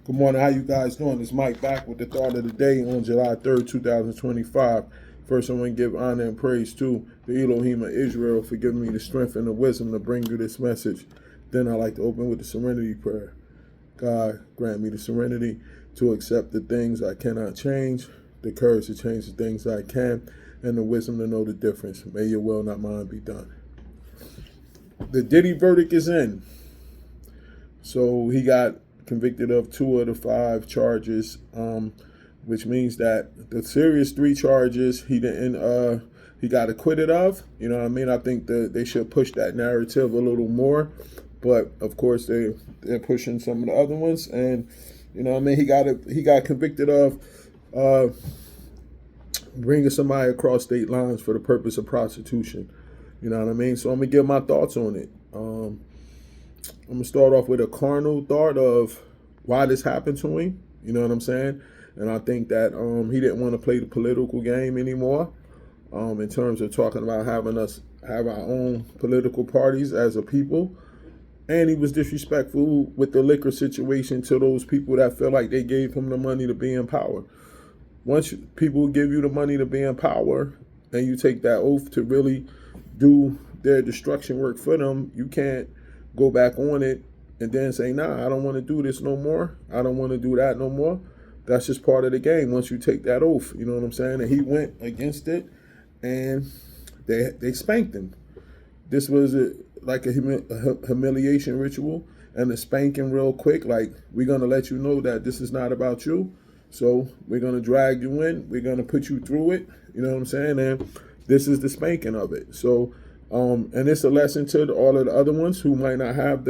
Good morning. How you guys doing? It's Mike back with the thought of the day on July 3rd, 2025. First, I want to give honor and praise to the Elohim of Israel for giving me the strength and the wisdom to bring you this message. Then I like to open with the serenity prayer. God, grant me the serenity to accept the things I cannot change, the courage to change the things I can, and the wisdom to know the difference. May your will, not mine, be done. The Diddy verdict is in. So he got convicted of 2 of the 5 charges, which means that the serious 3 charges he got acquitted of. You know what I mean? I think that they should push that narrative a little more, but of course they're pushing some of the other ones, and you know what I mean. He got convicted of bringing somebody across state lines for the purpose of prostitution. You know what I mean? So I'm gonna give my thoughts on it. I'm gonna start off with a carnal thought of why this happened to him. You know what I'm saying? And I think that he didn't want to play the political game anymore. In terms of talking about having us have our own political parties as a people. And he was disrespectful with the liquor situation to those people that feel like they gave him the money to be in power. Once people give you the money to be in power and you take that oath to really do their destruction work for them, you can't go back on it and then say, nah, I don't want to do this no more. I don't want to do that no more. That's just part of the game once you take that oath. You know what I'm saying? And he went against it, and they spanked him. This was like a humiliation ritual and a spanking real quick. Like, we're going to let you know that this is not about you. So we're going to drag you in. We're going to put you through it. You know what I'm saying? And this is the spanking of it. So, and it's a lesson to all of the other ones who might not have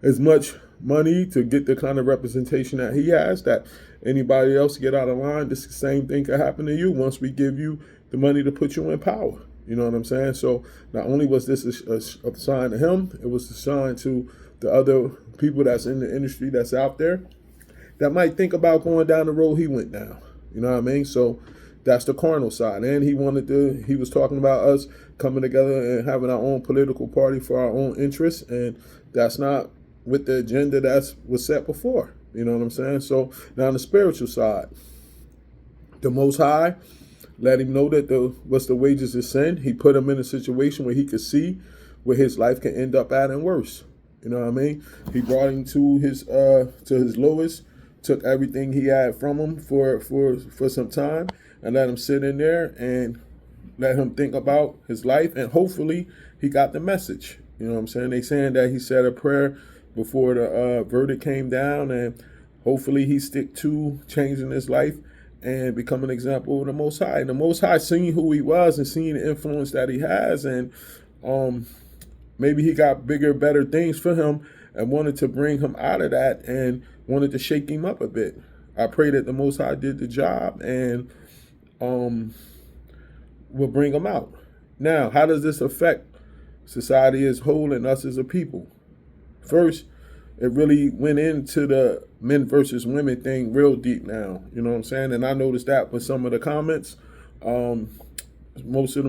as much money to get the kind of representation that he has, that anybody else get out of line. This same thing could happen to you once we give you the money to put you in power. You know what I'm saying? So not only was this a sign to him, it was a sign to the other people that's in the industry that's out there that might think about going down the road he went down. You know what I mean? So that's the carnal side. And he was talking about us coming together and having our own political party for our own interests. And that's not with the agenda that was set before. You know what I'm saying? So now on the spiritual side, the Most High let him know that what's the wages of sin. He put him in a situation where he could see where his life can end up at and worse. You know what I mean? He brought him to his lowest, took everything he had from him for some time, and let him sit in there and let him think about his life, and hopefully he got the message. You know what I'm saying? They saying that he said a prayer before the verdict came down, and hopefully he stick to changing his life and become an example of the Most High. And the Most High seeing who he was and seeing the influence that he has, and maybe he got bigger, better things for him and wanted to bring him out of that and wanted to shake him up a bit. I pray that the Most High did the job and will bring him out. Now, how does this affect society as a whole and us as a people? First, it really went into the men versus women thing real deep now. You know what I'm saying? And I noticed that with some of the comments. Most of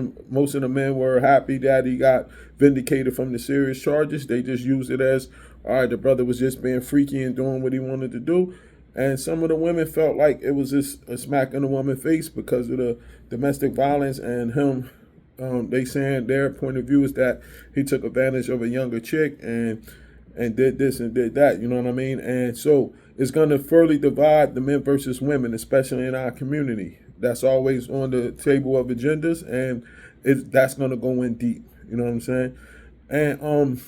the men were happy that he got vindicated from the serious charges. They just used it as, all right, the brother was just being freaky and doing what he wanted to do. And some of the women felt like it was just a smack in the woman's face because of the domestic violence and him. They saying their point of view is that he took advantage of a younger chick and did this and did that. You know what I mean? And so it's going to further divide the men versus women, especially in our community. That's always on the table of agendas, and that's going to go in deep. You know what I'm saying? And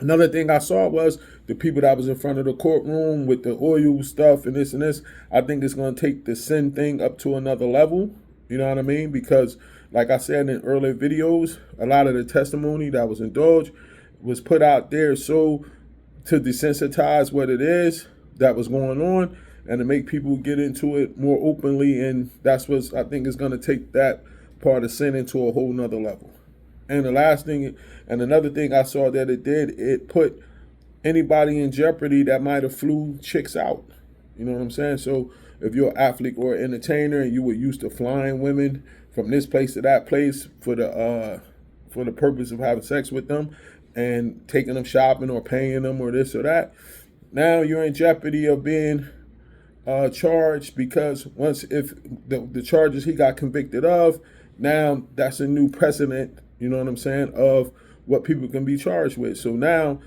another thing I saw was the people that was in front of the courtroom with the oil stuff and this and this. I think it's going to take the sin thing up to another level. You know what I mean? Because like I said in earlier videos, a lot of the testimony that was indulged was put out there so to desensitize what it is that was going on and to make people get into it more openly. And that's what I think is going to take that part of sin into a whole nother level. And the last thing, and another thing I saw that it put anybody in jeopardy that might have flew chicks out. You know what I'm saying? So if you're an athlete or an entertainer and you were used to flying women from this place to that place for the purpose of having sex with them and taking them shopping or paying them or this or that, now you're in jeopardy of being charged, because once if the charges he got convicted of, now that's a new precedent, you know what I'm saying, of what people can be charged with. So now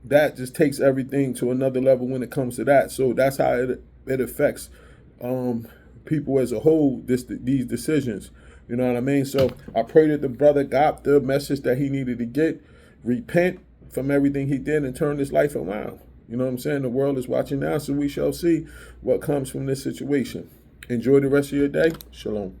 that just takes everything to another level when it comes to that. So that's how it affects people as a whole, these decisions. You know what I mean? So I pray that the brother got the message that he needed to get, repent from everything he did, and turn his life around. You know what I'm saying? The world is watching now, so we shall see what comes from this situation. Enjoy the rest of your day. Shalom.